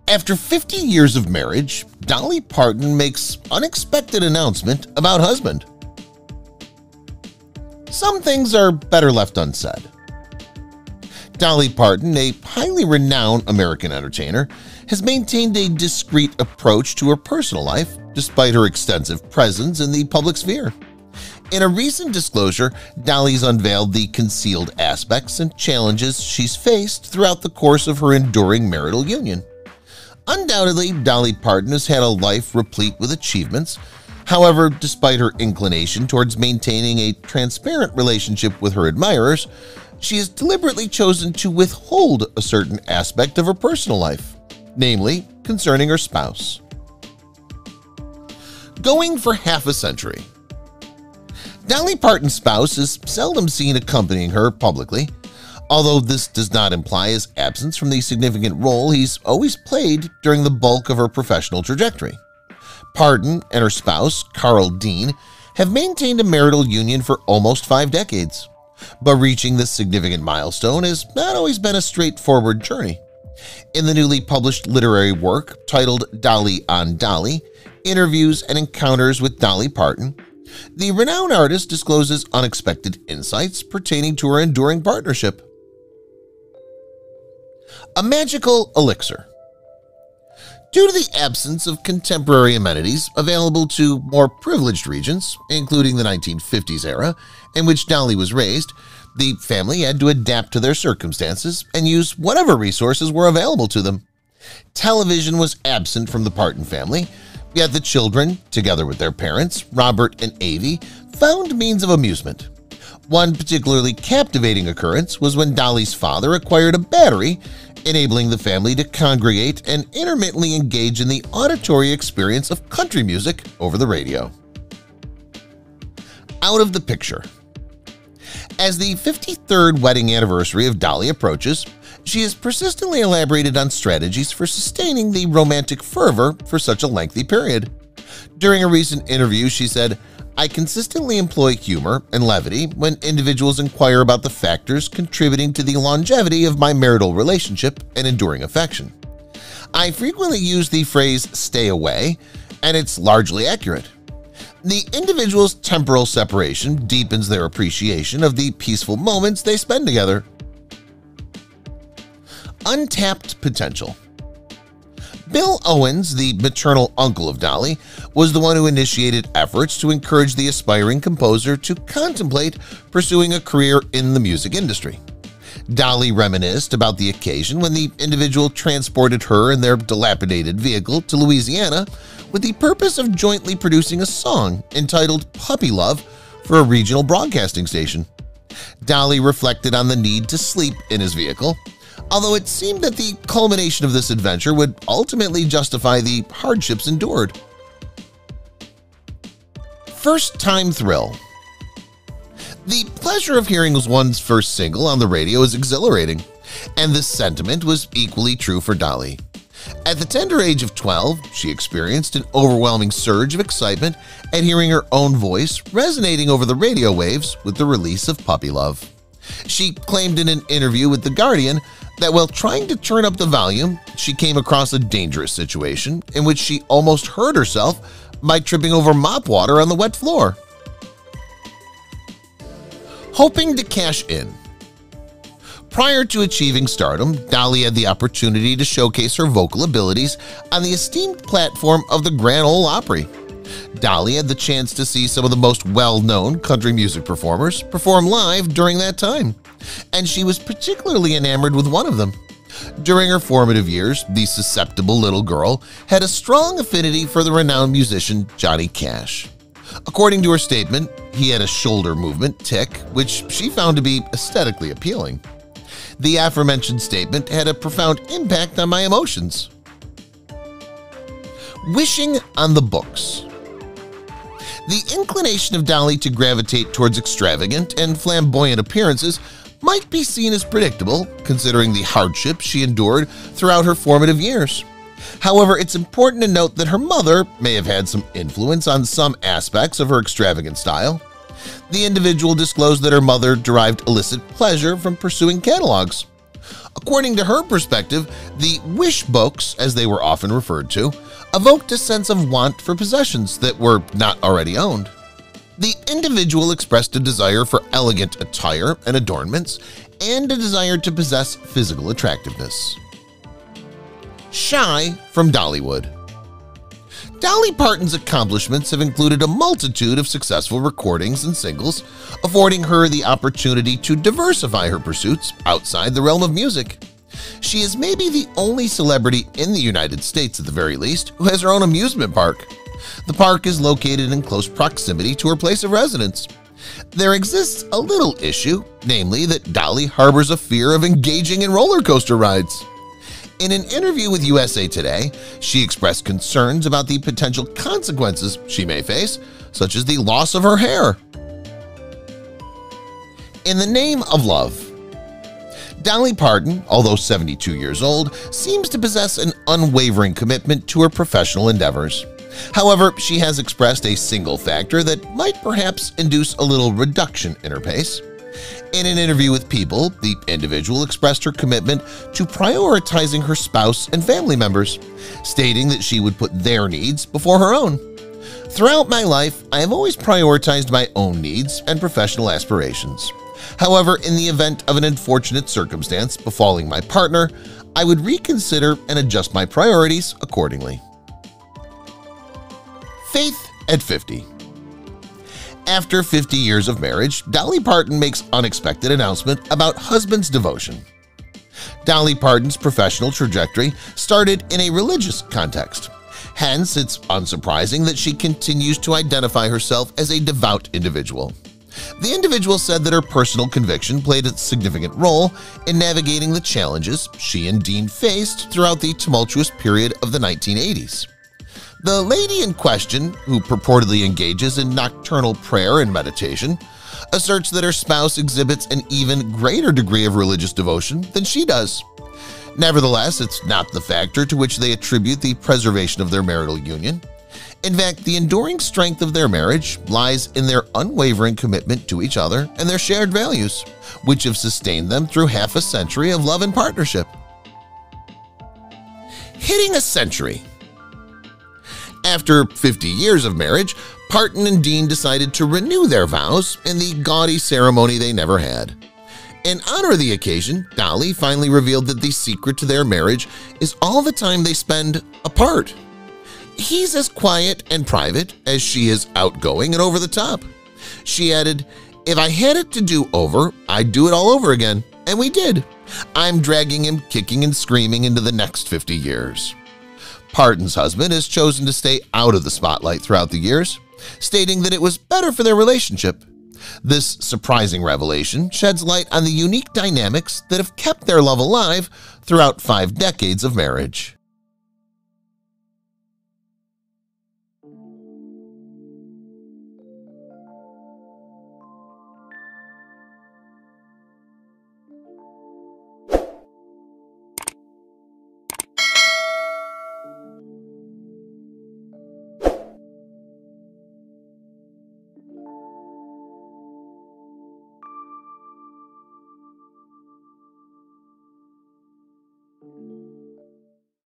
After 50 years of marriage, Dolly Parton makes unexpected announcement about husband. Some things are better left unsaid. Dolly Parton, a highly renowned American entertainer, has maintained a discreet approach to her personal life despite her extensive presence in the public sphere. In a recent disclosure, Dolly's unveiled the concealed aspects and challenges she's faced throughout the course of her enduring marital union. Undoubtedly, Dolly Parton has had a life replete with achievements. However, despite her inclination towards maintaining a transparent relationship with her admirers, she has deliberately chosen to withhold a certain aspect of her personal life, namely concerning her spouse. Going for half a century. Dolly Parton's spouse is seldom seen accompanying her publicly, although this does not imply his absence from the significant role he's always played during the bulk of her professional trajectory. Parton and her spouse, Carl Dean, have maintained a marital union for almost 5 decades, but reaching this significant milestone has not always been a straightforward journey. In the newly published literary work titled Dolly on Dolly, Interviews and Encounters with Dolly Parton, the renowned artist discloses unexpected insights pertaining to her enduring partnership. A Magical Elixir. Due to the absence of contemporary amenities available to more privileged regions, including the 1950s era in which Dolly was raised, the family had to adapt to their circumstances and use whatever resources were available to them. Television was absent from the Parton family, yet the children, together with their parents, Robert and Avi, found means of amusement. One particularly captivating occurrence was when Dolly's father acquired a battery, enabling the family to congregate and intermittently engage in the auditory experience of country music over the radio. Out of the picture. As the 53rd wedding anniversary of Dolly approaches, she has persistently elaborated on strategies for sustaining the romantic fervor for such a lengthy period. During a recent interview, she said, "I consistently employ humor and levity when individuals inquire about the factors contributing to the longevity of my marital relationship and enduring affection. I frequently use the phrase 'stay away,' and it's largely accurate. The individual's temporal separation deepens their appreciation of the peaceful moments they spend together." Untapped Potential. Bill Owens, the maternal uncle of Dolly, was the one who initiated efforts to encourage the aspiring composer to contemplate pursuing a career in the music industry. Dolly reminisced about the occasion when the individual transported her in their dilapidated vehicle to Louisiana with the purpose of jointly producing a song entitled "Puppy Love" for a regional broadcasting station. Dolly reflected on the need to sleep in his vehicle, although it seemed that the culmination of this adventure would ultimately justify the hardships endured. First-time thrill. The pleasure of hearing one's first single on the radio is exhilarating, and this sentiment was equally true for Dolly. At the tender age of 12, she experienced an overwhelming surge of excitement at hearing her own voice resonating over the radio waves with the release of Puppy Love. She claimed in an interview with The Guardian that while trying to turn up the volume, she came across a dangerous situation in which she almost hurt herself by tripping over mop water on the wet floor. Hoping to cash in. Prior to achieving stardom, Dolly had the opportunity to showcase her vocal abilities on the esteemed platform of the Grand Ole Opry. Dolly had the chance to see some of the most well-known country music performers perform live during that time, and she was particularly enamored with one of them. During her formative years, the susceptible little girl had a strong affinity for the renowned musician Johnny Cash. According to her statement, he had a shoulder movement tic, which she found to be aesthetically appealing. The aforementioned statement had a profound impact on my emotions. Wishing on the books. The inclination of Dolly to gravitate towards extravagant and flamboyant appearances might be seen as predictable, considering the hardships she endured throughout her formative years. However, it's important to note that her mother may have had some influence on some aspects of her extravagant style. The individual disclosed that her mother derived illicit pleasure from pursuing catalogs. According to her perspective, the wish books, as they were often referred to, evoked a sense of want for possessions that were not already owned. The individual expressed a desire for elegant attire and adornments and a desire to possess physical attractiveness. Shy from Dollywood. Dolly Parton's accomplishments have included a multitude of successful recordings and singles, affording her the opportunity to diversify her pursuits outside the realm of music. She is maybe the only celebrity in the United States, at the very least, who has her own amusement park. The park is located in close proximity to her place of residence. There exists a little issue, namely that Dolly harbors a fear of engaging in roller coaster rides. In an interview with USA Today, she expressed concerns about the potential consequences she may face, such as the loss of her hair. In the name of love. Dolly Parton, although 72 years old, seems to possess an unwavering commitment to her professional endeavors. However, she has expressed a single factor that might perhaps induce a little reduction in her pace. In an interview with People, the individual expressed her commitment to prioritizing her spouse and family members, stating that she would put their needs before her own. Throughout my life, I have always prioritized my own needs and professional aspirations. However, in the event of an unfortunate circumstance befalling my partner, I would reconsider and adjust my priorities accordingly. Faith at 50. After 50 years of marriage, Dolly Parton makes unexpected announcement about husband's devotion. Dolly Parton's professional trajectory started in a religious context. Hence, it's unsurprising that she continues to identify herself as a devout individual. The individual said that her personal conviction played a significant role in navigating the challenges she and Dean faced throughout the tumultuous period of the 1980s. The lady in question, who purportedly engages in nocturnal prayer and meditation, asserts that her spouse exhibits an even greater degree of religious devotion than she does. Nevertheless, it's not the factor to which they attribute the preservation of their marital union. In fact, the enduring strength of their marriage lies in their unwavering commitment to each other and their shared values, which have sustained them through half a century of love and partnership. Hitting a century. After 50 years of marriage, Parton and Dean decided to renew their vows in the gaudy ceremony they never had. In honor of the occasion, Dolly finally revealed that the secret to their marriage is all the time they spend apart. He's as quiet and private as she is outgoing and over the top. She added, "If I had it to do over, I'd do it all over again." And we did. I'm dragging him kicking and screaming into the next 50 years. Parton's husband has chosen to stay out of the spotlight throughout the years, stating that it was better for their relationship. This surprising revelation sheds light on the unique dynamics that have kept their love alive throughout 5 decades of marriage.